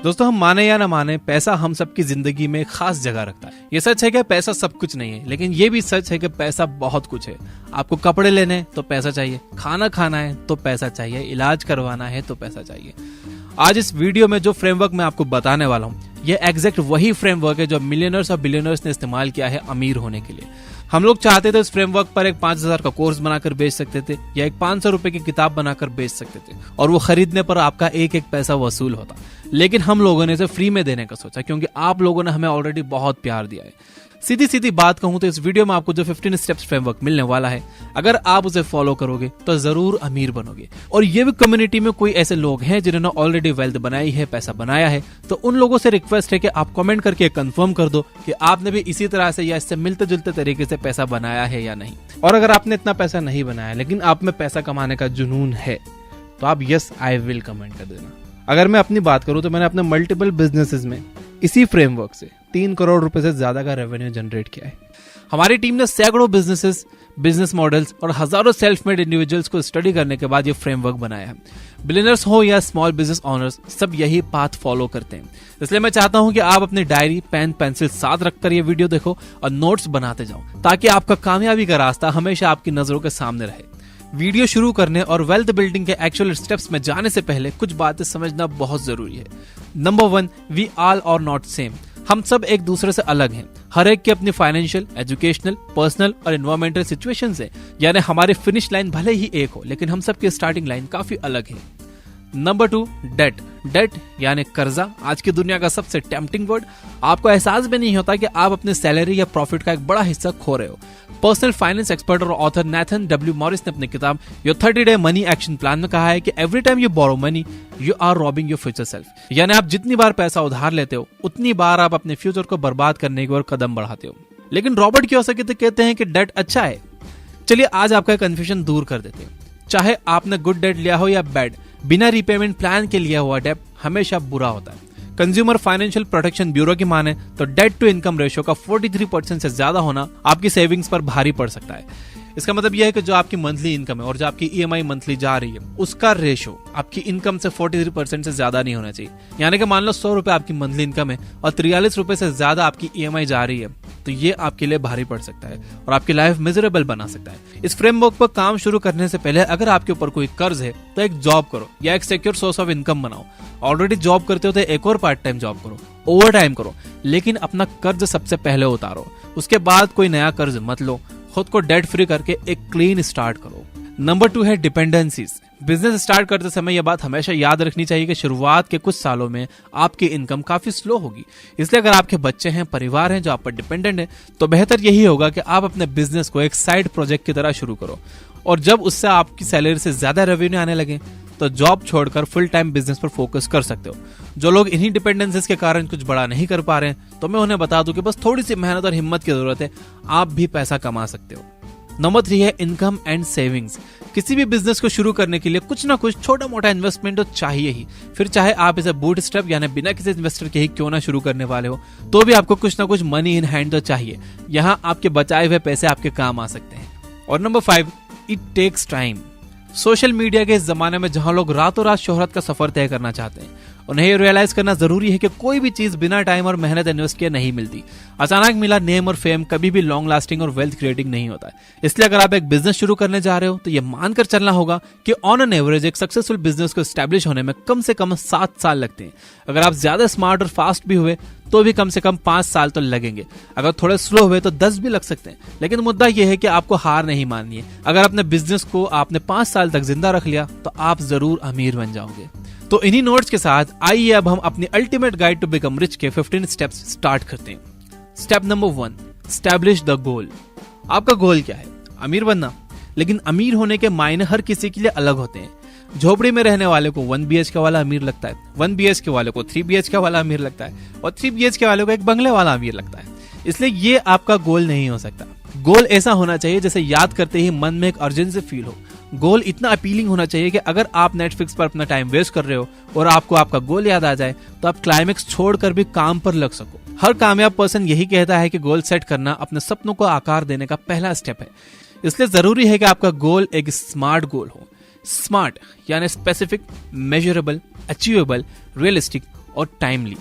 दोस्तों, हम माने या ना माने, पैसा हम सबकी जिंदगी में खास जगह रखता है। ये सच है कि पैसा सब कुछ नहीं है, लेकिन ये भी सच है कि पैसा बहुत कुछ है। आपको कपड़े लेने हैं तो पैसा चाहिए, खाना खाना है तो पैसा चाहिए, इलाज करवाना है तो पैसा चाहिए। आज इस वीडियो में जो फ्रेमवर्क मैं आपको बताने वाला हूँ, ये एग्जैक्ट वही फ्रेमवर्क है जो मिलियनर्स और बिलियनर्स ने इस्तेमाल किया है अमीर होने के लिए। हम लोग चाहते थे इस फ्रेमवर्क पर एक 5,000 का कोर्स बनाकर बेच सकते थे या एक 500 रुपए की किताब बनाकर बेच सकते थे और वो खरीदने पर आपका एक एक पैसा वसूल होता। लेकिन हम लोगों ने इसे फ्री में देने का सोचा, क्योंकि आप लोगों ने हमें ऑलरेडी बहुत प्यार दिया है। सीधी सीधी बात कहूं तो इस वीडियो में आपको जो 15 स्टेप्स फ्रेमवर्क मिलने वाला है, अगर आप उसे फॉलो करोगे तो जरूर अमीर बनोगे। और ये भी कम्युनिटी में कोई ऐसे लोग हैं जिन्होंने ऑलरेडी वेल्थ बनाई है, पैसा बनाया है, तो उन लोगों से रिक्वेस्ट है कि आप कमेंट करके कंफर्म कर दो कि आपने भी इसी तरह से या इससे मिलते जुलते तरीके से पैसा बनाया है या नहीं। और अगर आपने इतना पैसा नहीं बनाया लेकिन आप में पैसा कमाने का जुनून है, तो आप यस आई विल कमेंट कर देना। अगर मैं अपनी बात करूं तो मैंने अपने मल्टीपल बिजनेसेस में इसी फ्रेमवर्क से 3 करोड़ रुपए से ज्यादा का रेवेन्यू जनरेट किया है। हमारी टीम ने सैकड़ों बिजनेसेस, बिजनेस मॉडल्स और हजारों सेल्फ मेड इंडिविजुअल्स को स्टडी करने के बाद ये फ्रेमवर्क बनाया है। बिलियनर्स हो या स्मॉल बिजनेस ओनर्स, सब यही पाथ फॉलो करते हैं। इसलिए मैं चाहता हूं कि आप अपनी डायरी, पेन, पेंसिल साथ रखकर ये वीडियो देखो और नोट्स बनाते जाओ, ताकि आपका कामयाबी का रास्ता हमेशा आपकी नजरों के सामने रहे। वीडियो शुरू करने और वेल्थ बिल्डिंग के एक्चुअल स्टेप्स में जाने से पहले कुछ बातें समझना बहुत जरूरी है। Number 1, we all are not same. हम सब एक दूसरे से अलग हैं। हर एक की अपनी फाइनेंशियल, एजुकेशनल, पर्सनल और एनवायरमेंटल सिचुएशंस है। यानी हमारी फिनिश लाइन भले ही एक हो, लेकिन हम सब की स्टार्टिंग लाइन काफी अलग है। Number 2, date. डेट यानी कर्जा, आज की दुनिया का सबसे टेम्पटिंग वर्ड। आपको एहसास भी नहीं होता कि आप अपनी सैलरी या प्रॉफिट का एक बड़ा हिस्सा खो रहे हो। पर्सनल फाइनेंस एक्सपर्ट और ऑथर नेथन डब्ल्यू मॉरिस ने अपनी किताब your 30 day money action plan में कहा है कि every time you borrow money you are robbing your future self. यानी आप जितनी बार पैसा उधार लेते हो, उतनी बार आप अपने फ्यूचर को बर्बाद करने की ओर कदम बढ़ाते हो। लेकिन रॉबर्ट कियोसाकी तो कहते हैं कि डेट अच्छा है। चलिए आज आपका कंफ्यूजन दूर कर देते हैं। चाहे आपने गुड डेट लिया हो या बैड, बिना रीपेमेंट प्लान के लिया हुआ डेट हमेशा बुरा होता है। कंज्यूमर फाइनेंशियल प्रोटेक्शन ब्यूरो की माने तो डेट टू इनकम रेशियो का 43% से ज्यादा होना आपकी सेविंग्स पर भारी पड़ सकता है। इसका मतलब यह है कि जो आपकी मंथली इनकम है और जो आपकी ईएमआई मंथली जा रही है, उसका रेशो आपकी इनकम से 43% से ज्यादा नहीं होना चाहिए। यानी कि मान लो 100 रुपए आपकी मंथली इनकम है और 43 रुपए से ज्यादा आपकी ईएमआई जा रही है, तो ये आपके लिए भारी पड़ सकता है और आपकी लाइफ मिजरेबल बना सकता है। इस फ्रेमवर्क पर काम शुरू करने से पहले अगर आपके ऊपर कोई कर्ज है तो एक जॉब करो या एक सिक्योर सोर्स ऑफ इनकम बनाओ। ऑलरेडी जॉब करते हो तो एक और पार्ट टाइम जॉब करो, ओवर टाइम करो, लेकिन अपना कर्ज सबसे पहले उतारो। उसके बाद कोई नया कर्ज मत लो। खुद को डेट फ्री करके एक क्लीन स्टार्ट करो। नंबर 2 है डिपेंडेंसीज। बिजनेस स्टार्ट करते समय यह बात हमेशा याद रखनी चाहिए कि शुरुआत के कुछ सालों में आपकी इनकम काफी स्लो होगी। इसलिए अगर आपके बच्चे हैं, परिवार हैं जो आप पर डिपेंडेंट है, तो बेहतर यही होगा कि आप अपने बिजनेस को एक साइड प्रोजेक्ट की तरह शुरू करो। और जब उससे आपकी सैलरी से ज्यादा रेवेन्यू आने लगे तो जॉब छोड़कर फुल टाइम बिजनेस पर फोकस कर सकते हो। जो लोग इन्हीं डिपेंडेंसीज के कारण कुछ बड़ा नहीं कर पा रहे हैं, तो मैं उन्हें बता दूं कि बस थोड़ी सी मेहनत और हिम्मत की जरूरत है, आप भी पैसा कमा सकते हो। नंबर 3 है इनकम एंड सेविंग्स। किसी भी बिजनेस को शुरू करने के लिए कुछ ना कुछ छोटा मोटा इन्वेस्टमेंट तो चाहिए ही। फिर चाहे आप इसे बूट स्टेप यानी बिना किसी इन्वेस्टर के ही क्यों ना शुरू करने वाले हो, तो भी आपको कुछ ना कुछ मनी इन हैंड तो चाहिए। यहाँ आपके बचाए हुए पैसे आपके काम आ सकते हैं। और number 5, it takes time. Social media के इस जमाने में जहां लोग रातों रात शोहरत का सफर तय करना चाहते हैं, उन्हें ये रियलाइज करना जरूरी है कि कोई भी चीज बिना टाइम और मेहनत इन्वेस्ट किए नहीं मिलती। अचानक मिला नेम और फेम कभी भी लॉन्ग लास्टिंग और वेल्थ क्रिएटिंग नहीं होता है। इसलिए अगर आप एक बिजनेस शुरू करने जा रहे हो तो ये मानकर चलना होगा कि ऑन एन एवरेज एक सक्सेसफुल बिजनेस को स्टैब्लिश होने में कम से कम 7 साल लगते हैं। अगर आप ज्यादा स्मार्ट और फास्ट भी हुए तो भी कम से कम 5 साल तो लगेंगे। अगर थोड़े स्लो हुए तो 10 भी लग सकते हैं। लेकिन मुद्दा यह है कि आपको हार नहीं माननी है। अगर अपने बिजनेस को आपने 5 साल तक जिंदा रख लिया तो आप जरूर अमीर बन जाओगे। तो इन्हीं नोट्स के साथ आइए अब हम अपनी ultimate guide to become rich के 15 स्टेप्स स्टार्ट करते हैं। Step number 1, establish the goal. आपका गोल क्या है? अमीर बनना। लेकिन अमीर होने के मायने हर किसी के लिए अलग होते हैं। झोपड़ी में रहने वाले को 1 BHK वाला अमीर लगता है, 1 BHK वाले को 3 BHK वाला अमीर लगता है और 3 BHK वाले को एक बंगले वाला अमीर लगता है। इसलिए ये आपका गोल नहीं हो सकता। गोल ऐसा होना चाहिए जैसे याद करते ही मन में एक अर्जेंसी फील हो। गोल इतना अपीलिंग होना चाहिए कि अगर आप नेटफ्लिक्स पर अपना टाइम वेस्ट कर रहे हो और आपको आपका गोल याद आ जाए तो आप क्लाइमेक्स छोड़कर भी काम पर लग सको। हर कामयाब पर्सन यही कहता है कि गोल सेट करना अपने सपनों को आकार देने का पहला स्टेप है। इसलिए जरूरी है कि आपका गोल एक स्मार्ट गोल हो। स्मार्ट यानी स्पेसिफिक, मेजरेबल, अचीवेबल, रियलिस्टिक और टाइमली।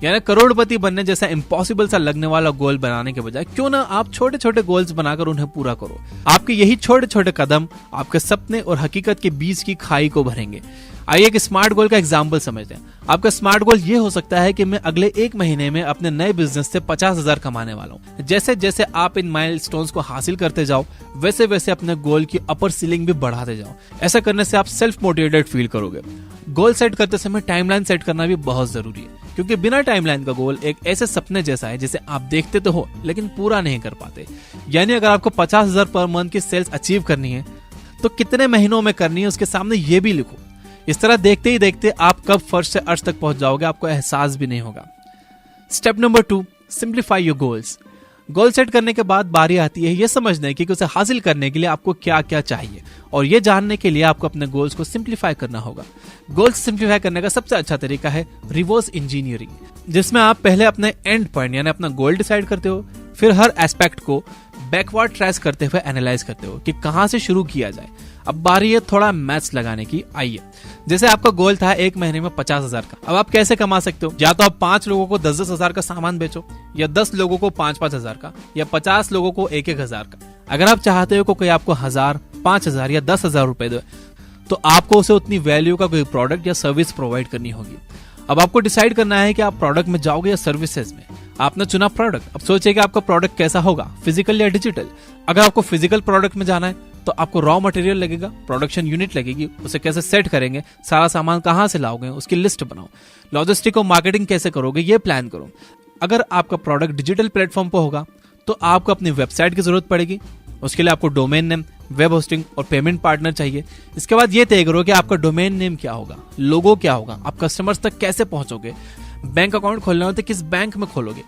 यानी करोड़पति बनने जैसा इम्पॉसिबल सा लगने वाला गोल बनाने के बजाय क्यों ना आप छोटे छोटे गोल्स बनाकर उन्हें पूरा करो। आपके यही छोटे छोटे कदम आपके सपने और हकीकत के बीच की खाई को भरेंगे। आइए एक स्मार्ट गोल का एग्जाम्पल समझते हैं। आपका स्मार्ट गोल ये हो सकता है कि मैं अगले 1 महीने में अपने नए बिजनेस से 50,000 कमाने वाला हूँ। जैसे जैसे आप इन माइलस्टोन्स को हासिल करते जाओ, वैसे वैसे अपने गोल की अपर सीलिंग भी बढ़ाते जाओ। ऐसा करने से आप सेल्फ मोटिवेटेड फील करोगे। गोल सेट करते समय टाइमलाइन सेट करना भी बहुत जरूरी है, क्योंकि बिना टाइमलाइन का गोल एक ऐसे सपने जैसा है जिसे आप देखते तो हो लेकिन पूरा नहीं कर पाते। यानी अगर आपको 50,000 पर मंथ की सेल्स अचीव करनी है तो कितने महीनों में करनी है उसके सामने ये भी लिखो। इस तरह देखते ही देखते आप कब फर्श से अर्श तक पहुंच जाओगे आपको एहसास भी नहीं होगा। Step number 2, simplify your goals. Goal set करने के बाद बारी आती है ये समझने की कि उसे हासिल करने के लिए आपको क्या क्या चाहिए, और ये जानने के लिए आपको अपने गोल्स को सिंप्लीफाई करना होगा। गोल्स सिंप्लीफाई करने का सबसे अच्छा तरीका है रिवर्स इंजीनियरिंग, जिसमें आप पहले अपने एंड पॉइंट यानी अपना गोल डिसाइड करते हो, फिर हर एस्पेक्ट को बैकवर्ड ट्रेस करते हुए एनालाइज करते हो कि कहां से शुरू किया जाए। अब बारी है थोड़ा मैथ्स लगाने की। आइए, जैसे आपका गोल था 1 महीने में 50,000 का, अब आप कैसे कमा सकते हो? या तो आप 5 लोगों को 10,000 10,000 का सामान बेचो, या 10 लोगों को 5,000 का, या 50 लोगों को 1,000 का। अगर आप चाहते हो कोई आपको 1,000, 5,000 या 10,000 रुपए दे, तो आपको उसे उतनी वैल्यू का कोई प्रोडक्ट या सर्विस प्रोवाइड करनी होगी। अब आपको डिसाइड करना है कि आप प्रोडक्ट में जाओगे या सर्विसेज में। आपने चुना प्रोडक्ट, अब सोचिए कि आपका प्रोडक्ट कैसा होगा, फिजिकल या डिजिटल। अगर आपको फिजिकल प्रोडक्ट में जाना है तो आपको रॉ मटेरियल लगेगा, प्रोडक्शन यूनिट लगेगी, उसे कैसे सेट करेंगे, सारा सामान कहां से लाओगे, उसकी लिस्ट बनाओ, लॉजिस्टिक और मार्केटिंग कैसे करोगे ये प्लान करो। अगर आपका प्रोडक्ट डिजिटल प्लेटफॉर्म पर होगा तो आपको अपनी वेबसाइट की जरूरत पड़ेगी। उसके लिए आपको डोमेन नेम, वेब होस्टिंग और पेमेंट पार्टनर चाहिए। इसके बाद ये तय करो कि आपका डोमेन नेम क्या होगा, लोगो क्या होगा, आप कस्टमर्स तक कैसे पहुंचोगे, बैंक अकाउंट खोलना हो तो किस बैंक में खोलोगे,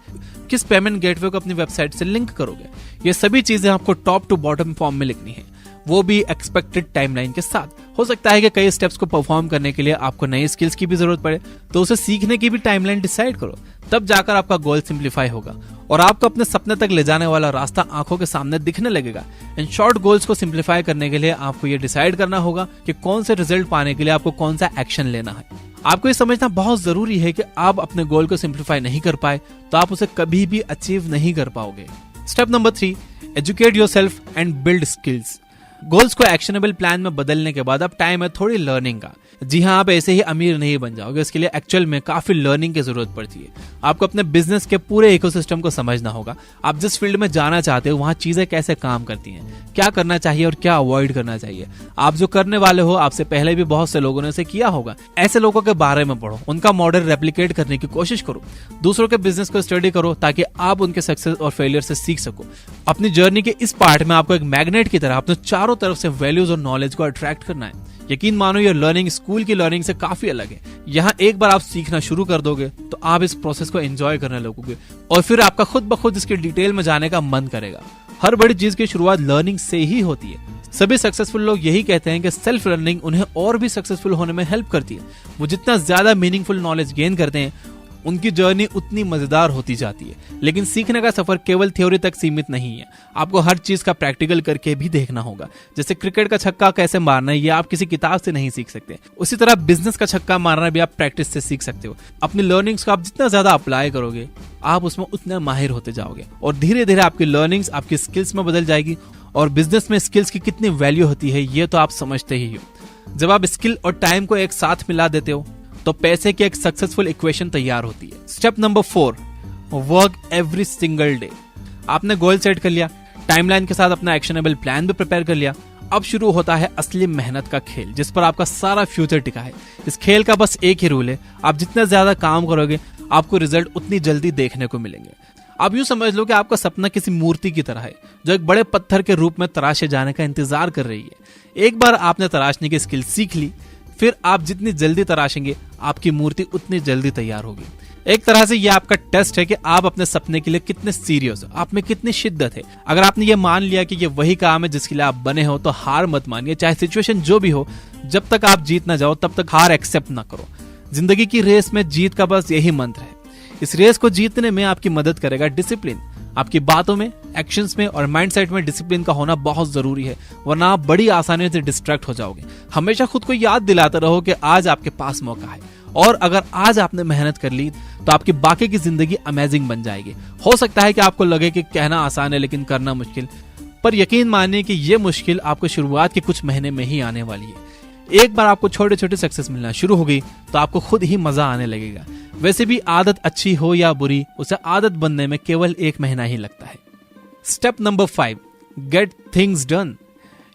किस पेमेंट गेटवे को अपनी वेबसाइट से लिंक करोगे। ये सभी चीजें आपको टॉप टू बॉटम फॉर्म में लिखनी है, वो भी एक्सपेक्टेड टाइमलाइन के साथ। हो सकता है कि कई स्टेप्स को परफॉर्म करने के लिए आपको नई स्किल्स की भी जरूरत पड़े, तो उसे सीखने की भी टाइमलाइन डिसाइड करो, तब जाकर आपका गोल सिंप्लीफाई होगा और आपको अपने सपने तक ले जाने वाला रास्ता आंखों के सामने दिखने लगेगा। इन शॉर्ट गोल्स को सिंप्लीफाई करने के लिए आपको ये डिसाइड करना होगा कि कौन से रिजल्ट पाने के लिए आपको कौन सा एक्शन लेना है। आपको ये समझना बहुत जरूरी है कि आप अपने गोल को सिंप्लीफाई नहीं कर पाए तो आप उसे कभी भी अचीव नहीं कर पाओगे। Step number 3, educate yourself and build skills. Goals को एक्शनेबल प्लान में बदलने के बाद अब टाइम है थोड़ी लर्निंग का। जी हाँ, आप ऐसे ही अमीर नहीं बन जाओगे, इसके लिए एक्चुअल में काफी लर्निंग की जरूरत पड़ती है। आपको अपने बिजनेस के पूरे इकोसिस्टम को समझना होगा। आप जिस फील्ड में जाना चाहते हो वहां चीजें कैसे काम करती हैं, क्या करना चाहिए और क्या अवॉइड करना चाहिए। आप जो करने वाले हो आपसे पहले भी बहुत से लोगों ने इसे किया होगा। ऐसे लोगों के बारे में पढ़ो, उनका मॉडल रेप्लिकेट करने की कोशिश करो, दूसरों के बिजनेस को स्टडी करो ताकि आप उनके सक्सेस और फेलियर से सीख सको। अपनी जर्नी के इस पार्ट में आपको एक मैग्नेट की तरह अपने चारों तरफ से वैल्यूज और नॉलेज को अट्रैक्ट करना है। यकीन मानो ये लर्निंग स्कूल की लर्निंग से काफी अलग है। यहाँ एक बार आप सीखना शुरू कर दोगे तो आप इस प्रोसेस को एंजॉय करने लगोगे और फिर आपका खुद ब खुद इसके डिटेल में जाने का मन करेगा। हर बड़ी चीज की शुरुआत लर्निंग से ही होती है। सभी सक्सेसफुल लोग यही कहते हैं कि सेल्फ लर्निंग उन्हें और भी सक्सेसफुल होने में हेल्प करती है। वो जितना ज्यादा मीनिंगफुल नॉलेज गेन करते हैं उनकी जर्नी उतनी मजेदार होती जाती है। लेकिन सीखने का सफर केवल थ्योरी तक सीमित नहीं है, आपको हर चीज का प्रैक्टिकल करके भी देखना होगा। जैसे क्रिकेट का छक्का कैसे मारना है ये आप किसी किताब से नहीं सीख सकते, उसी तरह बिजनेस का छक्का मारना भी आप प्रैक्टिस से सीख सकते हो। अपनी लर्निंग्स को आप जितना ज्यादा अप्लाई करोगे आप उसमें उतना माहिर होते जाओगे और धीरे धीरे आपकी लर्निंग्स आपकी स्किल्स में बदल जाएगी। और बिजनेस में स्किल्स की कितनी वैल्यू होती है ये तो आप समझते ही हो। जब आप स्किल और टाइम को एक साथ मिला देते हो तो पैसे की एक सक्सेसफुल इक्वेशन तैयार होती है। Step number 4, work every single day. आपने गोल सेट कर लिया, टाइमलाइन के साथ अपना एक्शनेबल प्लान भी प्रिपेयर कर लिया। अब शुरू होता है असली मेहनत का खेल जिस पर आपका सारा फ्यूचर टिका है। इस खेल का बस एक ही रूल है, आप जितना ज्यादा काम करोगे आपको रिजल्ट उतनी जल्दी देखने को मिलेंगे। आप यूं समझ लो कि आपका सपना किसी मूर्ति की तरह है जो एक बड़े पत्थर के रूप में तराशे जाने का इंतजार कर रही है। एक बार आपने तराशने की स्किल सीख ली, फिर आप जितनी जल्दी तराशेंगे आपकी मूर्ति उतनी जल्दी तैयार होगी। एक तरह से यह आपका टेस्ट है कि आप अपने सपने के लिए कितने सीरियस हो, आप में कितनी शिद्दत है। अगर आपने ये मान लिया कि ये वही काम है जिसके लिए आप बने हो तो हार मत मानिए, चाहे सिचुएशन जो भी हो। जब तक आप जीत ना जाओ तब तक हार एक्सेप्ट ना करो। जिंदगी की रेस में जीत का बस यही मंत्र है। इस रेस को जीतने में आपकी मदद करेगा डिसिप्लिन। आपकी बातों में, एक्शंस में और माइंडसेट में डिसिप्लिन का होना बहुत जरूरी है, वरना आप बड़ी आसानी से डिस्ट्रैक्ट हो जाओगे। हमेशा खुद को याद दिलाते रहो कि आज आपके पास मौका है और अगर आज आपने मेहनत कर ली तो आपकी बाकी की जिंदगी अमेजिंग बन जाएगी। हो सकता है कि आपको लगे कि कहना आसान है लेकिन करना मुश्किल, पर यकीन मानिए कि ये मुश्किल आपको शुरुआत के कुछ महीने में ही आने वाली है। एक बार आपको छोटे छोटे सक्सेस मिलना शुरू हो गई तो आपको खुद ही मजा आने लगेगा। वैसे भी आदत अच्छी हो या बुरी, उसे आदत बनने में केवल 1 महीना ही लगता है। Step number 5, get things done.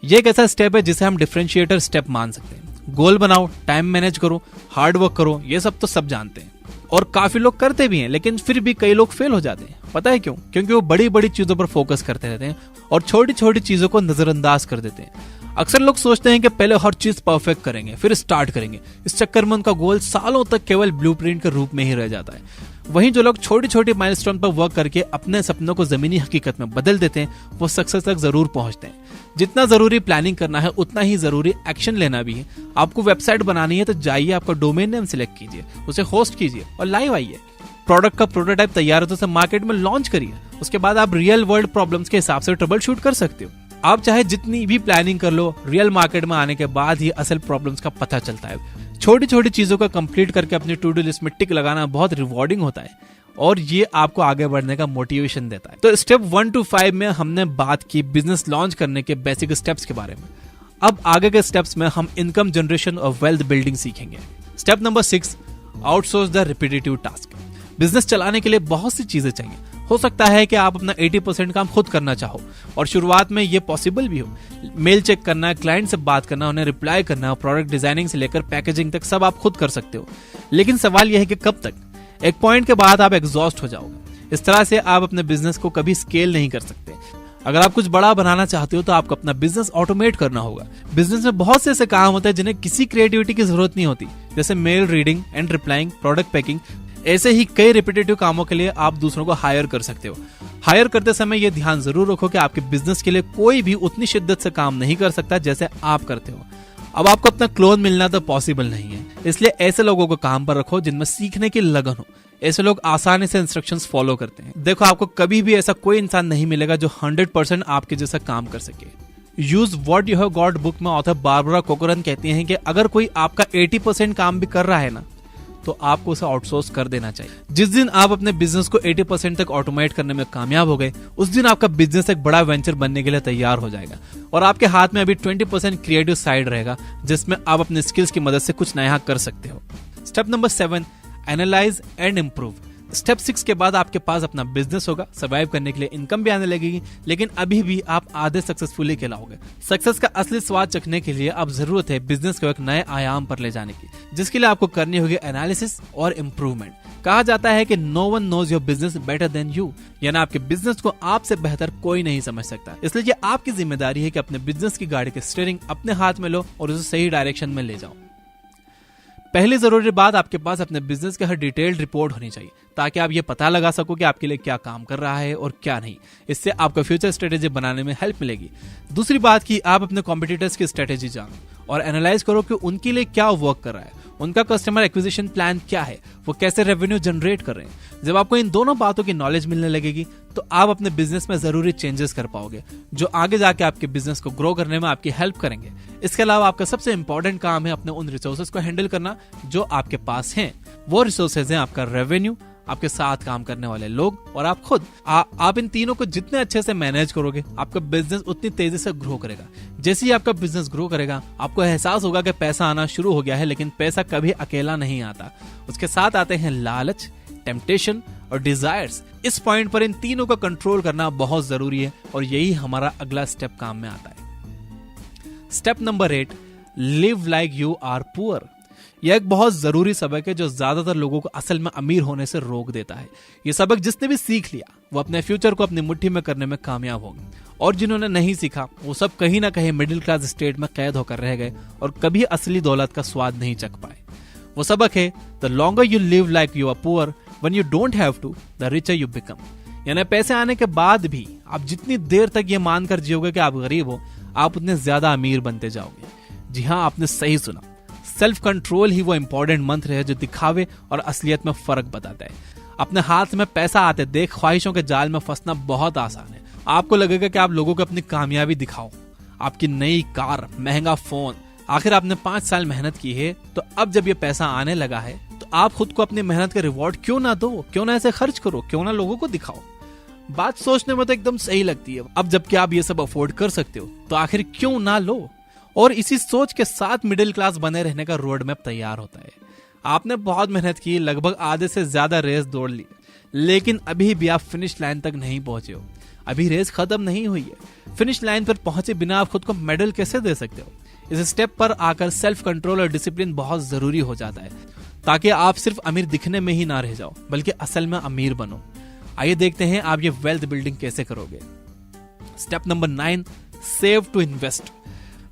ये एक ऐसा स्टेप है जिसे हम डिफरेंशिएटर स्टेप मान सकते हैं। गोल बनाओ, टाइम मैनेज करो, हार्ड वर्क करो, ये सब तो सब जानते हैं और काफी लोग करते भी हैं, लेकिन फिर भी कई लोग फेल हो जाते हैं। पता है क्यों? क्योंकि वो बड़ी बड़ी चीजों पर फोकस करते रहते हैं और छोटी छोटी चीजों को नजरअंदाज कर देते हैं। अक्सर लोग सोचते हैं कि पहले हर चीज परफेक्ट करेंगे फिर स्टार्ट करेंगे। इस चक्कर में उनका गोल सालों तक केवल ब्लूप्रिंट के रूप में ही रह जाता है। वहीं जो लोग छोटी छोटी माइलस्टोन पर वर्क करके अपने सपनों को जमीनी हकीकत में बदल देते हैं, वो सक्सेस तक जरूर पहुंचते हैं। जितना जरूरी प्लानिंग करना है उतना ही जरूरी एक्शन लेना भी है। आपको वेबसाइट बनानी है तो जाइए, आपका डोमेन नेम सिलेक्ट कीजिए, उसे होस्ट कीजिए और लाइव आइए। प्रोडक्ट का प्रोटोटाइप तैयार हो तो उसे मार्केट में लॉन्च करिए। उसके बाद आप रियल वर्ल्ड प्रॉब्लम्स के हिसाब से ट्रबल शूट कर सकते हो। आप चाहे जितनी भी प्लानिंग कर लो, रियल मार्केट में आने के बाद ही असल प्रॉब्लम्स का पता चलता है। छोटी छोटी चीजों को कंप्लीट करके अपनी टू डू लिस्ट में टिक लगाना बहुत रिवॉर्डिंग होता है और ये आपको आगे बढ़ने का मोटिवेशन देता है। तो स्टेप 1 to 5 में हमने बात की बिजनेस लॉन्च करने के बेसिक स्टेप्स के बारे में। अब आगे के स्टेप्स में हम इनकम जनरेशन और वेल्थ बिल्डिंग सीखेंगे। Step number 6, outsource the repetitive task. Business चलाने के लिए बहुत सी चीजें चाहिए। हो सकता है कि आप अपना 80% काम खुद करना चाहो और शुरुआत में ये पॉसिबल भी हो। मेल चेक करना, क्लाइंट से बात करना, उन्हें रिप्लाई करना, प्रोडक्ट डिजाइनिंग से लेकर पैकेजिंग तक सब आप खुद कर सकते हो। लेकिन सवाल यह है कि कब तक? एक पॉइंट के बाद आप एग्जॉस्ट हो जाओगे। इस तरह से आप अपने बिजनेस को कभी स्केल नहीं कर सकते। अगर आप कुछ बड़ा बनाना चाहते हो तो आपको अपना बिजनेस ऑटोमेट करना होगा। बिजनेस में बहुत से ऐसे काम होते हैं जिन्हें किसी क्रिएटिविटी की जरूरत नहीं होती, जैसे mail reading and replying, product packing. ऐसे ही कई रिपीटेटिव कामों के लिए आप दूसरों को हायर कर सकते हो। हायर करते समय यह ध्यान जरूर रखो कि आपके बिजनेस के लिए कोई भी उतनी शिद्दत से काम नहीं कर सकता जैसे आप करते हो। अब आपको अपना क्लोन मिलना तो पॉसिबल नहीं है, इसलिए ऐसे लोगों को काम पर रखो जिनमें सीखने की लगन हो। ऐसे लोग आसानी से इंस्ट्रक्शंस फॉलो करते हैं। देखो, आपको कभी भी ऐसा कोई इंसान नहीं मिलेगा जो 100% आपके जैसा काम कर सके। Use what you have got book में ऑथर बारबरा कोकोरन कहती हैं कि अगर कोई आपका 80% काम भी कर रहा है ना, तो आपको उसे आउटसोर्स कर देना चाहिए। जिस दिन आप अपने बिजनेस को 80% तक ऑटोमेट करने में कामयाब हो गए, उस दिन आपका बिजनेस एक बड़ा वेंचर बनने के लिए तैयार हो जाएगा और आपके हाथ में अभी 20% क्रिएटिव साइड रहेगा, जिसमें आप अपने स्किल्स की मदद से कुछ नया कर सकते हो। Step number 7, analyse and improve. Step 6 के बाद आपके पास अपना बिजनेस होगा, सर्वाइव करने के लिए इनकम भी आने लगेगी, लेकिन अभी भी आप आधे सक्सेसफुली कहलाओगे। सक्सेस का असली स्वाद चखने के लिए अब जरूरत है बिजनेस को एक नए आयाम पर ले जाने की, जिसके लिए आपको करनी होगी एनालिसिस और इम्प्रूवमेंट। कहा जाता है कि no one knows your business better than you, यानी आपके बिजनेस को आपसे बेहतर कोई नहीं समझ सकता। इसलिए ये आपकी जिम्मेदारी है कि अपने बिजनेस की गाड़ी की स्टीयरिंग अपने हाथ में लो और उसे सही डायरेक्शन में ले जाओ। पहली जरूरी बात, आपके पास अपने बिजनेस की हर डिटेल्ड रिपोर्ट होनी चाहिए ताकि आप ये पता लगा सको कि आपके लिए क्या काम कर रहा है और क्या नहीं। इससे आपको फ्यूचर स्ट्रेटेजी बनाने में हेल्प मिलेगी। दूसरी बात कि आप अपने कॉम्पिटिटर्स की स्ट्रेटेजी जानो और एनालाइज करो कि उनके लिए क्या वर्क कर रहा है, उनका कस्टमर एक्विजिशन प्लान क्या है, वो कैसे रेवेन्यू जनरेट कर रहे हैं। जब आपको इन दोनों बातों की नॉलेज मिलने लगेगी तो आप अपने बिजनेस में जरूरी चेंजेस कर पाओगे, जो आगे जाके आपके बिजनेस को ग्रो करने में आपकी हेल्प करेंगे। इसके अलावा आपका सबसे इंपॉर्टेंट काम है अपने उन रिसोर्सेज को हैंडल करना जो आपके पास हैं। वो रिसोर्सेज हैं आपका रेवेन्यू, आपके साथ काम करने वाले लोग और आप खुद। आप इन तीनों को जितने अच्छे से मैनेज करोगे, आपका बिजनेस उतनी तेजी से ग्रो करेगा। जैसे ही आपका बिजनेस ग्रो करेगा, आपको एहसास होगा कि पैसा आना शुरू हो गया है, लेकिन पैसा कभी अकेला नहीं आता। उसके साथ आते हैं लालच, टेम्पटेशन और डिजायर्स। इस पॉइंट पर इन तीनों को कंट्रोल करना बहुत जरूरी है और यही हमारा अगला स्टेप काम में आता है। Step number 8, live like you are poor. यह एक बहुत जरूरी सबक है जो ज्यादातर लोगों को असल में अमीर होने से रोक देता है। यह सबक जिसने भी सीख लिया वो अपने फ्यूचर को अपनी मुट्ठी में करने में कामयाब होंगे, और जिन्होंने नहीं सीखा वो सब कहीं ना कहीं मिडिल क्लास स्टेट में कैद होकर रह गए और कभी असली दौलत का स्वाद नहीं चख पाए। वो सबक है, the longer you live like you are poor when you don't have to, the richer you become. यानी पैसे आने के बाद भी आप जितनी देर तक ये मानकर जियोगे कि आप गरीब हो, आप उतने ज्यादा अमीर बनते जाओगे। जी हाँ, आपने सही सुना। सेल्फ कंट्रोल ही वो इंपॉर्टेंट मंत्र है जो दिखावे और असलियत में फर्क बताता है। अपने हाथ में पैसा आते देख ख्वाहिशों के जाल में फंसना बहुत आसान है। आपको लगेगा कि आप लोगों को अपनी कामयाबी दिखाओ, आपकी नई कार, महंगा फोन। आखिर आपने 5 साल मेहनत की है, तो अब जब ये पैसा आने लगा है आप खुद को अपनी मेहनत का रिवॉर्ड क्यों ना दो, क्यों ना ऐसे खर्च करो, क्यों ना लोगों को दिखाओ। बात सोचने में तो एकदम सही लगती है। अब जबकि आप ये सब अफोर्ड कर सकते हो तो आखिर क्यों ना लो। और इसी सोच के साथ मिडिल क्लास बने रहने का रोड मैप तैयार होता है। आपने बहुत मेहनत की, लगभग आधे से ज्यादा रेस दौड़ ली, लेकिन अभी भी आप फिनिश लाइन तक नहीं पहुंचे हो। अभी रेस खत्म नहीं हुई है। फिनिश लाइन पर पहुंचे बिना आप खुद को मेडल कैसे दे सकते हो। इस स्टेप पर आकर सेल्फ कंट्रोल और डिसिप्लिन बहुत जरूरी हो जाता है, ताकि आप सिर्फ अमीर दिखने में ही ना रह जाओ, बल्कि असल में अमीर बनो। आइए देखते हैं आप ये वेल्थ बिल्डिंग कैसे करोगे। Step number 9, save to invest.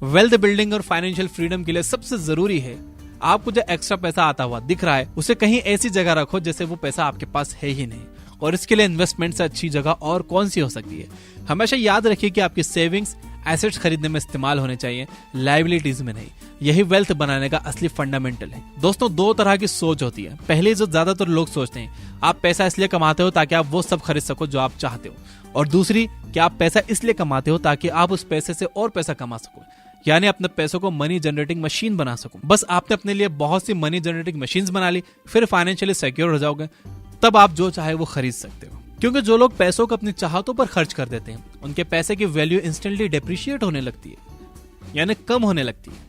Wealth building और फाइनेंशियल फ्रीडम के लिए सबसे जरूरी है, आपको जो एक्स्ट्रा पैसा आता हुआ दिख रहा है उसे कहीं ऐसी जगह रखो जैसे वो पैसा आपके पास है ही नहीं। और इसके लिए इन्वेस्टमेंट से अच्छी जगह और कौन सी हो सकती है। हमेशा याद रखिए कि आपकी सेविंग्स एसेट्स खरीदने में इस्तेमाल होने चाहिए, लायबिलिटीज में नहीं। यही वेल्थ बनाने का असली फंडामेंटल है। दोस्तों, दो तरह की सोच होती है। पहले जो ज्यादातर लोग सोचते हैं, आप पैसा इसलिए कमाते हो ताकि आप वो सब खरीद सको जो आप चाहते हो। और दूसरी कि आप पैसा इसलिए कमाते हो ताकि आप उस पैसे से और पैसा कमा सको, यानी अपने पैसों को मनी जनरेटिंग मशीन बना सको। बस आपने अपने लिए बहुत सी मनी जनरेटिंग मशीन्स बना ली, फिर फाइनेंशियली सिक्योर हो जाओगे, तब आप जो चाहे वो खरीद सकते हो। क्योंकि जो लोग पैसों को अपनी चाहतों पर खर्च कर देते हैं, उनके पैसे की वैल्यू इंस्टेंटली डेप्रिशिएट होने लगती है, यानी कम होने लगती है।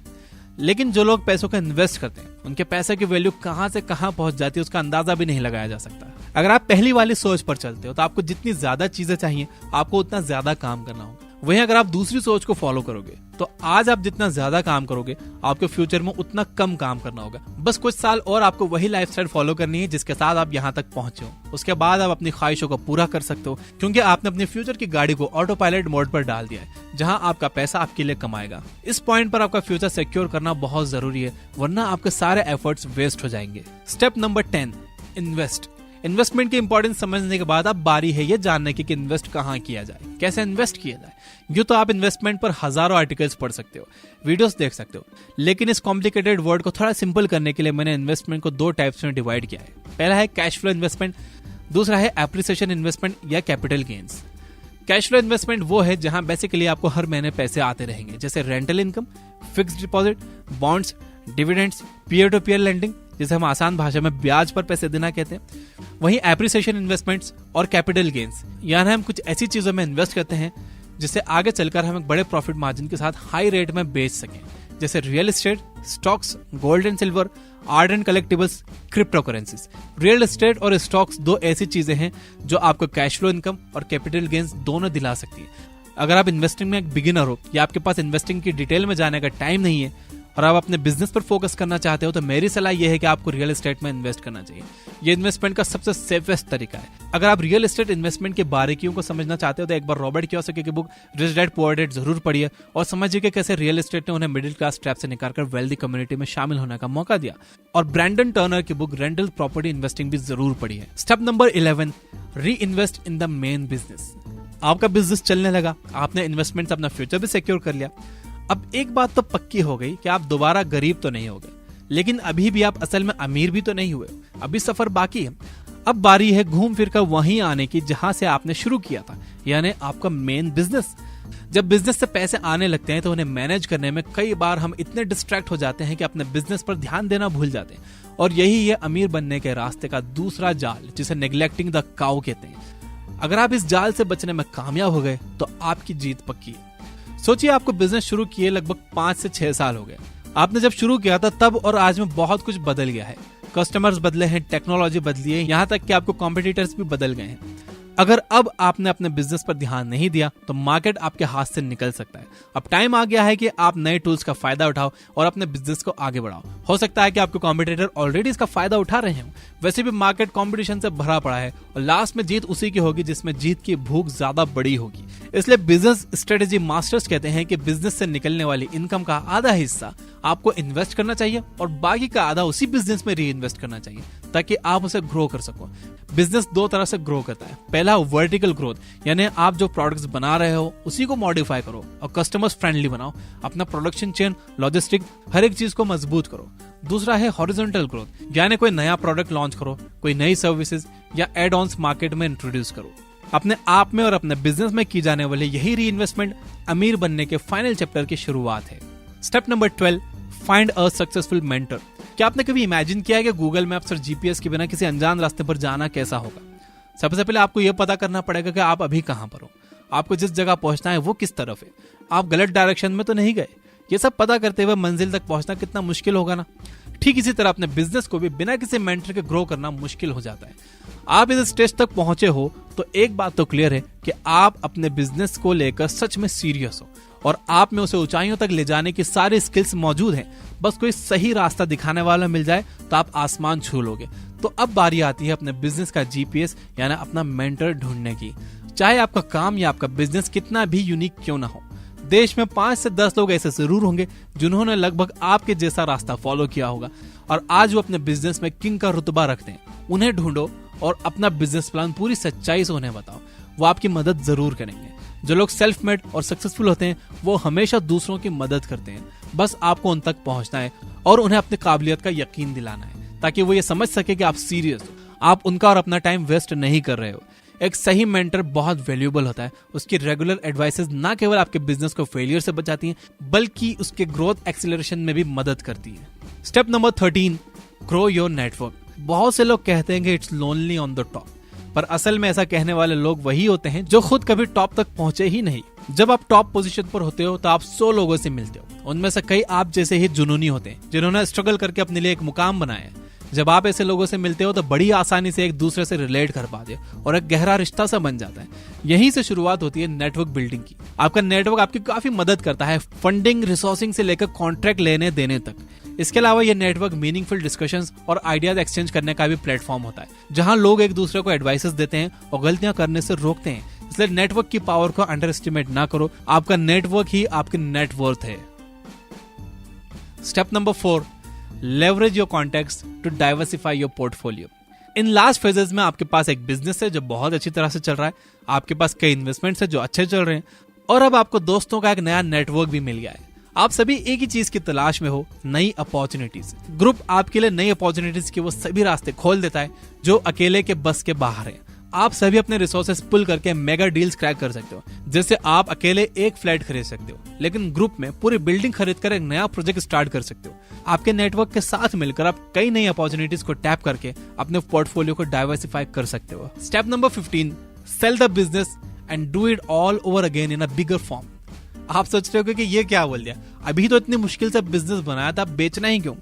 लेकिन जो लोग पैसों का इन्वेस्ट करते हैं, उनके पैसे की वैल्यू कहां से कहां पहुंच जाती है उसका अंदाजा भी नहीं लगाया जा सकता। अगर आप पहली वाली सोच पर चलते हो तो आपको जितनी ज्यादा चीजें चाहिए, आपको उतना ज्यादा काम करना होगा। वहीं अगर आप दूसरी सोच को फॉलो करोगे तो आज आप जितना ज्यादा काम करोगे, आपके फ्यूचर में उतना कम काम करना होगा। बस कुछ साल और आपको वही लाइफस्टाइल फॉलो करनी है जिसके साथ आप यहाँ तक पहुंचे हो। उसके बाद आप अपनी ख्वाहिशों को पूरा कर सकते हो, क्योंकि आपने अपने फ्यूचर की गाड़ी को ऑटो पायलट मोड पर डाल दिया है, जहां आपका पैसा आपके लिए कमाएगा। इस पॉइंट पर आपका फ्यूचर सिक्योर करना बहुत जरूरी है, वरना आपके सारे एफर्ट्स वेस्ट हो जाएंगे। Step number 10, invest. इन्वेस्टमेंट की इंपॉर्टेंस समझने के बाद अब बारी है ये जानने की कि इन्वेस्ट कहाँ किया जाए, कैसे इन्वेस्ट किया जाए। यूं तो आप इन्वेस्टमेंट पर हजारों आर्टिकल्स पढ़ सकते हो, वीडियोस देख सकते हो, लेकिन इस कॉम्प्लिकेटेड वर्ड को थोड़ा सिंपल करने के लिए मैंने इन्वेस्टमेंट को 2 टाइप्स में डिवाइड किया है। पहला है कैश फ्लो इन्वेस्टमेंट, दूसरा है एप्रिसिएशन इन्वेस्टमेंट या capital gains. Cash flow investment वो है जहां बेसिकली आपको हर महीने पैसे आते रहेंगे, जैसे rental income, fixed deposit, bonds, dividends, peer to peer lending, जिसे हम आसान भाषा में ब्याज पर पैसे देना कहते हैं। वहीं एप्रिसिएशन इन्वेस्टमेंट्स और कैपिटल गेन्स, यानी हम कुछ ऐसी चीजों में इन्वेस्ट करते हैं जिसे आगे चलकर हम एक बड़े प्रॉफिट मार्जिन के साथ हाई रेट में बेच सकें, जैसे real estate, stocks, gold and silver, art and collectibles, crypto currencies. Real estate और स्टॉक्स 2 ऐसी चीजें हैं जो आपको कैश फ्लो इनकम और कैपिटल गेन्स दोनों दिला सकती है। अगर आप इन्वेस्टिंग में एक बिगिनर हो या आपके पास इन्वेस्टिंग की डिटेल में जाने का टाइम नहीं है और आप अपने बिजनेस पर फोकस करना चाहते हो, तो मेरी सलाह यह है कि आपको रियल एस्टेट में इन्वेस्ट करना चाहिए। ये इन्वेस्टमेंट का सबसे सेफेस्ट तरीका है। अगर आप रियल एस्टेट इन्वेस्टमेंट की बारीकियों को समझना चाहते हो तो एक बार रॉबर्ट कियोसाकी की book rich dad poor dad जरूर पढ़िए और समझिए कि कैसे रियल एस्टेट ने उन्हें मिडिल क्लास ट्रैप से निकालकर वेल्दी कम्युनिटी में शामिल होने का मौका दिया। और ब्रैंडन टर्नर की बुक रेंटल प्रॉपर्टी इन्वेस्टिंग भी जरूर पढ़िए। स्टेप नंबर 11, री invest in the main business. आपका बिजनेस चलने लगा, आपने इन्वेस्टमेंट से अपना फ्यूचर भी सिक्योर कर लिया। अब एक बात तो पक्की हो गई कि आप दोबारा गरीब तो नहीं हो गए, लेकिन अभी भी आप असल में अमीर भी तो नहीं हुए। अभी सफर बाकी है। अब बारी है घूम फिर कर वहीं आने की जहां से आपने शुरू किया था, यानी आपका मेन बिजनेस। जब बिजनेस से पैसे आने लगते हैं तो उन्हें मैनेज करने में कई बार हम इतने डिस्ट्रैक्ट हो जाते हैं कि अपने बिजनेस पर ध्यान देना भूल जाते हैं। और यही है अमीर बनने के रास्ते का दूसरा जाल, जिसे नेग्लेक्टिंग द काउ कहते हैं। अगर आप इस जाल से बचने में कामयाब हो गए तो आपकी जीत पक्की है। सोचिए, आपको बिजनेस शुरू किए लगभग 5 से 6 साल हो गए। आपने जब शुरू किया था तब और आज में बहुत कुछ बदल गया है। कस्टमर्स बदले हैं, टेक्नोलॉजी बदली है, यहाँ तक कि आपको कॉम्पिटिटर्स भी बदल गए हैं। अगर अब आपने अपने बिजनेस पर ध्यान नहीं दिया तो मार्केट आपके हाथ से निकल सकता है। अब टाइम आ गया है कि आप नए टूल्स का फायदा उठाओ और अपने बिजनेस को आगे बढ़ाओ। हो सकता है कि आपके कॉम्पिटिटर ऑलरेडी इसका फायदा उठा रहे हो। वैसे भी मार्केट कंपटीशन से भरा पड़ा है और लास्ट में जीत उसी की होगी जिसमें जीत की भूख ज्यादा बड़ी होगी। इसलिए बिजनेस स्ट्रेटेजी मास्टर्स कहते हैं कि बिजनेस से निकलने वाली इनकम का आधा हिस्सा आपको इन्वेस्ट करना चाहिए और बाकी का आधा उसी बिजनेस में री इन्वेस्ट करना चाहिए, ताकि आप उसे ग्रो कर सको। बिजनेस 2 तरह से ग्रो करता है। पहला वर्टिकल ग्रोथ, यानी आप जो प्रोडक्ट्स बना रहे हो उसी को मॉडिफाई करो और कस्टमर्स फ्रेंडली बनाओ। अपना प्रोडक्शन चेन, लॉजिस्टिक, हर एक चीज को मजबूत करो। दूसरा है हॉरिजॉन्टल ग्रोथ, यानी कोई नया प्रोडक्ट लॉन्च करो, कोई नई सर्विसेज या एड ऑन्स मार्केट में इंट्रोड्यूस करो। अपने आप में और अपने बिजनेस में की जाने वाली यही री इन्वेस्टमेंट अमीर बनने के फाइनल चैप्टर की शुरुआत है। Step number 12, find a successful mentor. क्या आपने कभी इमेजिन किया है कि गूगल मैप्स और जीपीएस के बिना किसी अनजान रास्ते पर जाना कैसा होगा? सबसे पहले आपको यह पता करना पड़ेगा कि आप अभी कहां पर हो, आपको जिस जगह पहुंचना है वो किस तरफ है, आप गलत डायरेक्शन में तो नहीं गए। ये सब पता करते हुए मंजिल तक पहुंचना कितना मुश्किल होगा ना। ठीक इसी तरह अपने बिजनेस को भी बिना किसी मेंटर के ग्रो करना मुश्किल हो जाता है। आप इस स्टेज तक पहुंचे हो तो एक बात तो क्लियर है कि आप अपने बिजनेस को लेकर सच में सीरियस हो और आप में उसे ऊंचाइयों तक ले जाने की सारी स्किल्स मौजूद हैं। बस कोई सही रास्ता दिखाने वाला मिल जाए तो आप आसमान छू लोगे। तो अब बारी आती है अपने बिजनेस का जीपीएस यानी अपना मेंटर ढूंढने की। चाहे आपका काम या आपका बिजनेस कितना भी यूनिक क्यों ना हो, देश में 5 से 10 लोग ऐसे जरूर होंगे जिन्होंने लगभग आपके जैसा रास्ता फॉलो किया होगा और आज वो अपने बिजनेस में किंग का रुतबा रखते हैं। उन्हें ढूंढो और अपना बिजनेस प्लान पूरी सच्चाई से उन्हें बताओ, वो आपकी मदद जरूर करेंगे। जो लोग सेल्फ मेड और सक्सेसफुल होते हैं वो हमेशा दूसरों की मदद करते हैं। बस आपको उन तक पहुंचना है और उन्हें अपनी काबिलियत का यकीन दिलाना है ताकि वो ये समझ सके कि आप सीरियस हो, आप उनका और अपना टाइम वेस्ट नहीं कर रहे हो। एक सही मेंटर बहुत वैल्यूएबल होता है। उसकी रेगुलर एडवाइसेस ना केवल आपके बिजनेस को फेलियर से बचाती हैं बल्कि उसके ग्रोथ एक्सीलरेशन में भी मदद करती है। Step number 13, grow your network. बहुत से लोग कहते हैं कि it's lonely on the top, पर असल में ऐसा कहने वाले लोग वही होते हैं जो खुद कभी टॉप तक पहुंचे ही नहीं। जब आप टॉप पोजीशन पर होते हो तो आप 100 लोगों से मिलते हो, उनमें से कई आप जैसे ही जुनूनी होते हैं जिन्होंने स्ट्रगल करके अपने लिए एक मुकाम बनाया है। जब आप ऐसे लोगों से मिलते हो तो बड़ी आसानी से एक दूसरे से रिलेट कर पाते हो और एक गहरा रिश्ता सा बन जाता है। यहीं से शुरुआत होती है नेटवर्क बिल्डिंग की। आपका नेटवर्क आपकी काफी मदद करता है फंडिंग, रिसोर्सिंग से लेकर कॉन्ट्रैक्ट लेने देने तक। इसके अलावा यह नेटवर्क मीनिंगफुल डिस्कशंस और आइडियाज एक्सचेंज करने का भी प्लेटफॉर्म होता है जहां लोग एक दूसरे को एडवाइसेस देते हैं और गलतियां करने से रोकते हैं। इसलिए नेटवर्क की पावर को अंडर एस्टिमेट ना करो, आपका नेटवर्क ही आपकी नेटवर्थ है। Step number 4, leverage your contacts to diversify your portfolio. In last phases में आपके पास एक बिजनेस है जो बहुत अच्छी तरह से चल रहा है, आपके पास कई इन्वेस्टमेंट्स है जो अच्छे चल रहे हैं और अब आपको दोस्तों का एक नया नेटवर्क भी मिल गया है। आप सभी एक ही चीज की तलाश में हो, नई अपॉर्चुनिटीज। ग्रुप आपके लिए नई अपॉर्चुनिटीज के वो सभी रास्ते खोल देता है जो अकेले के बस के बाहर है। आप सभी अपने रिसोर्सेस पुल करके मेगा डील्स क्रैक कर सकते हो। जैसे आप अकेले एक फ्लैट खरीद सकते हो लेकिन ग्रुप में पूरी बिल्डिंग खरीद कर एक नया प्रोजेक्ट स्टार्ट कर सकते हो। आपके नेटवर्क के साथ मिलकर आप कई नई अपॉर्चुनिटीज को टैप करके अपने पोर्टफोलियो को डाइवर्सिफाई कर सकते हो। Step number 15, sell the business and do it all over again in a bigger form. आप सोच रहे हो कि ये क्या बोल दिया, अभी तो इतनी मुश्किल से बिजनेस बनाया था, बेचना ही क्यों?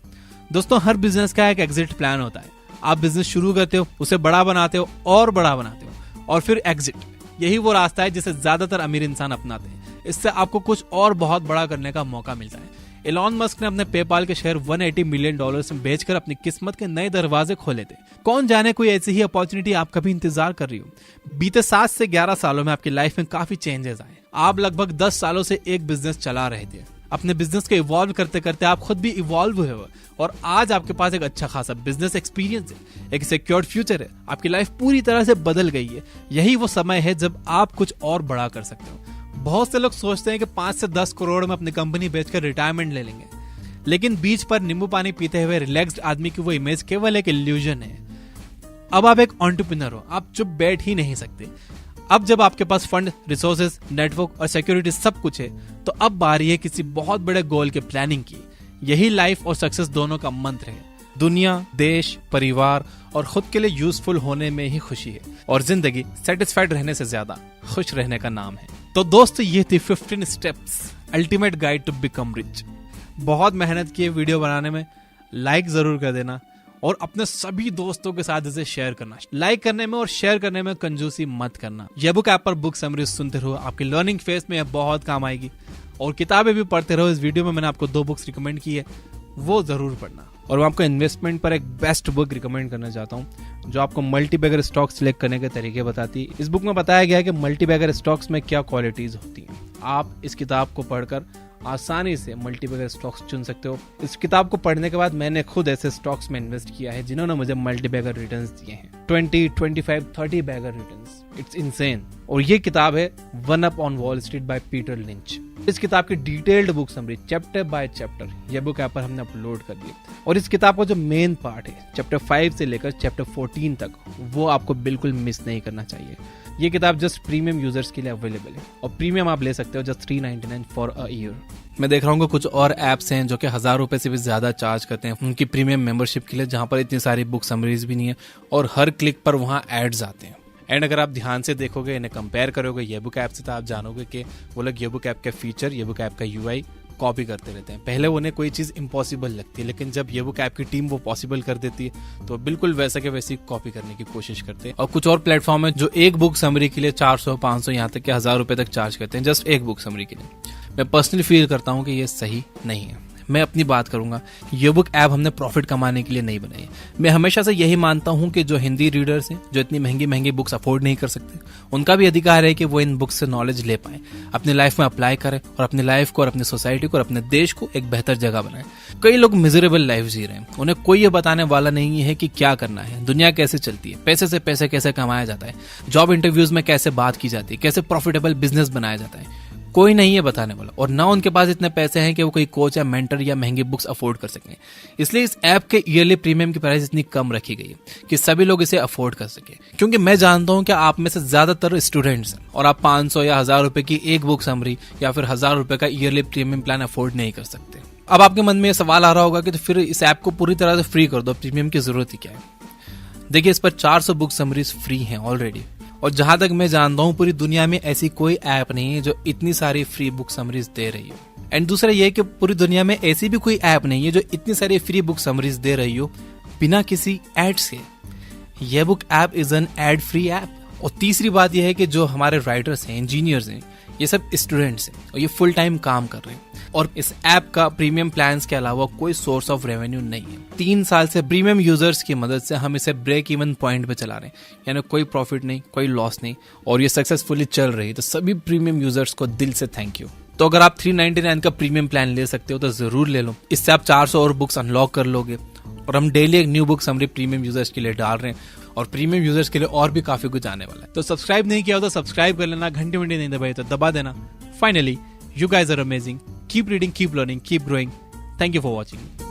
दोस्तों, हर बिजनेस का एक एग्जिट प्लान होता है। आप बिजनेस शुरू करते हो, उसे बड़ा बनाते हो और बड़ा बनाते हो और फिर एग्जिट। यही वो रास्ता है जिसे ज्यादातर अमीर इंसान अपनाते हैं। इससे आपको कुछ और बहुत बड़ा करने का मौका मिलता है। एलॉन मस्क ने अपने पेपाल के शेयर $180 मिलियन में बेचकर अपनी किस्मत के नए दरवाजे खोले थे। कौन जाने कोई ऐसी ही अपॉर्चुनिटी आप कभी इंतजार कर रही हो। बीते 7 से 11 सालों में आपकी लाइफ में काफी चेंजेस आए। आप लगभग 10 सालों से एक बिजनेस चला रहे थे। अपने बिजनेस को इवॉल्व करते करते आप खुद भी इवॉल्व हुए हो और आज आपके पास एक अच्छा खासा बिजनेस एक्सपीरियंस है, एक सिक्योर्ड फ्यूचर है। आपकी लाइफ पूरी तरह से बदल गई है। यही वो समय है जब आप कुछ और बड़ा कर सकते हो। बहुत से लोग सोचते हैं कि 5 से 10 करोड़ में अपनी कंपनी बेचकर रिटायरमेंट ले लेंगे, लेकिन बीच पर नींबू पानी पीते हुए रिलैक्स्ड आदमी की वो इमेज केवल एक इल्यूजन है। अब आप एक एंटरप्रेन्योर हो, आप चुप बैठ ही नहीं सकते। अब जब आपके पास फंड, रिसोर्सेज, नेटवर्क और सिक्योरिटी सब कुछ है तो अब बारी है किसी बहुत बड़े गोल के प्लानिंग की। यही लाइफ और सक्सेस दोनों का मंत्र है। दुनिया, देश, परिवार और खुद के लिए यूजफुल होने में ही खुशी है और जिंदगी सेटिस्फाइड रहने से ज्यादा खुश रहने का नाम है। तो दोस्तों, ये थी 15 steps ultimate guide to become rich. बहुत मेहनत की है वीडियो बनाने में। लाइक जरूर कर देना और अपने सभी दोस्तों के साथ इसे शेयर करना। लाइक करने में और शेयर करने में कंजूसी मत करना। ये बुक ऐप पर बुक समरीज सुनते रहो, आपकी लर्निंग फेज में यह बहुत काम आएगी। और किताबें भी पढ़ते रहो। इस वीडियो में मैंने आपको 2 बुक्स रिकमेंड की है, वो जरूर पढ़ना। और मैं आपको इन्वेस्टमेंट पर एक बेस्ट बुक रिकमेंड करना चाहता हूँ जो आपको मल्टीबैगर स्टॉक सिलेक्ट करने के तरीके बताती है। इस बुक में बताया गया है कि मल्टीबैगर स्टॉक्स में क्या क्वालिटीज होती हैं। आप इस किताब को पढ़कर आसानी से मल्टीबैगर स्टॉक्स चुन सकते हो। इस किताब को पढ़ने के बाद मैंने खुद ऐसे स्टॉक्स में इन्वेस्ट किया है जिन्होंने मुझे मल्टीबैगर रिटर्न्स दिए हैं, 20, 25, 30 बैगर रिटर्न्स। It's insane. और ये किताब है one up on wall street by Peter lynch. इस किताब की detailed book summary chapter by chapter ये बुक ऐप पर हमने अपलोड कर दी और इस किताब का जो मेन पार्ट है चैप्टर 5 से लेकर चैप्टर 14 तक वो आपको बिल्कुल मिस नहीं करना चाहिए। ये किताब जस्ट प्रीमियम यूजर्स के लिए अवेलेबल है और प्रीमियम आप ले सकते हो जस्ट $3.99 फॉर अ ईयर। मैं देख रहा हूँ कि कुछ और ऐप्स हैं जो कि ₹1000 से भी ज्यादा चार्ज करते हैं उनकी प्रीमियम मेंबरशिप के लिए, जहां पर इतनी सारी बुक समरीज भी नहीं है और हर क्लिक पर वहां एड्स आते हैं। एंड अगर आप ध्यान से देखोगे, इन्हें कंपेयर करोगे ये बुक ऐप से, तो आप जानोगे कि वो लोग ये बुक ऐप का फीचर, ये बुक ऐप का यूआई कॉपी करते रहते हैं। पहले उन्हें कोई चीज़ इम्पॉसिबल लगती है, लेकिन जब ये बुक ऐप की टीम वो पॉसिबल कर देती है तो बिल्कुल वैसा के वैसी कॉपी करने की कोशिश करते हैं। और कुछ और प्लेटफॉर्म है जो एक बुक समरी के लिए 400, 500 यहाँ तक के ₹1000 तक चार्ज करते हैं जस्ट एक बुक समरी के लिए। मैं पर्सनली फील करता हूँ कि ये सही नहीं है। मैं अपनी बात करूंगा, ये बुक ऐप हमने प्रॉफिट कमाने के लिए नहीं बनाई है। मैं हमेशा से यही मानता हूं कि जो हिंदी रीडर्स हैं, जो इतनी महंगी महंगी बुक्स अफोर्ड नहीं कर सकते, उनका भी अधिकार है कि वो इन बुक्स से नॉलेज ले पाए, अपनी लाइफ में अप्लाई करें और अपनी लाइफ को और अपनी सोसाइटी को और अपने देश को एक बेहतर जगह बनाएं। कई लोग मिजरेबल लाइफ जी रहे हैं, उन्हें कोई ये बताने वाला नहीं है कि क्या करना है, दुनिया कैसे चलती है, पैसे से पैसे कैसे कमाया जाता है, जॉब इंटरव्यूज में कैसे बात की जाती है, कैसे प्रॉफिटेबल बिजनेस बनाया जाता है। कोई नहीं है बताने वाला और ना उनके पास इतने पैसे हैं कि वो कोई कोच या मेंटर या महंगी बुक्स अफोर्ड कर सकें। इसलिए इस ऐप के ईयरली प्रीमियम की प्राइस इतनी कम रखी गई है कि सभी लोग इसे अफोर्ड कर सके। क्योंकि मैं जानता हूं कि आप में से ज्यादातर स्टूडेंट्स हैं और आप 500 या ₹1000 की एक बुक समरी या फिर ₹1000 का ईयरली प्रीमियम प्लान अफोर्ड नहीं कर सकते। अब आपके मन में यह सवाल आ रहा होगा कि तो फिर इस ऐप को पूरी तरह से फ्री कर दो, प्रीमियम की जरूरत ही क्या है। देखिए, इस पर 400 बुक समरीज फ्री हैं ऑलरेडी और जहां तक मैं जानता हूं पूरी दुनिया में ऐसी कोई ऐप नहीं है जो इतनी सारी फ्री बुक समरीज दे रही हो। एंड दूसरा ये कि पूरी दुनिया में ऐसी भी कोई ऐप नहीं है जो इतनी सारी फ्री बुक समरीज दे रही हो बिना किसी एड्स के। यह book app is an ad free app. और तीसरी बात यह है कि जो हमारे राइटर्स हैं, इंजीनियर्स हैं, ये सब स्टूडेंट्स हैं और ये फुल टाइम काम कर रहे हैं और इस ऐप का प्रीमियम प्लान्स के अलावा कोई सोर्स ऑफ रेवेन्यू नहीं है। 3 साल से प्रीमियम यूजर्स की मदद से हम इसे ब्रेक इवन पॉइंट पे चला रहे हैं, यानी कोई प्रॉफिट नहीं, कोई लॉस नहीं, और ये सक्सेसफुली चल रही है। तो सभी प्रीमियम यूजर्स को दिल से थैंक यू। तो अगर आप 399 का प्रीमियम प्लान ले सकते हो तो जरूर ले लो। इससे आप 400 और बुक्स अनलॉक कर लोगे और हम डेली एक new book summary premium users के लिए डाल रहे हैं और प्रीमियम यूजर्स के लिए और भी काफी कुछ आने वाला है। तो सब्सक्राइब नहीं किया हो तो सब्सक्राइब कर लेना, घंटे नहीं दबाई तो दबा देना। Finally, you guys are amazing. Keep reading, keep learning, keep growing. Thank you for watching.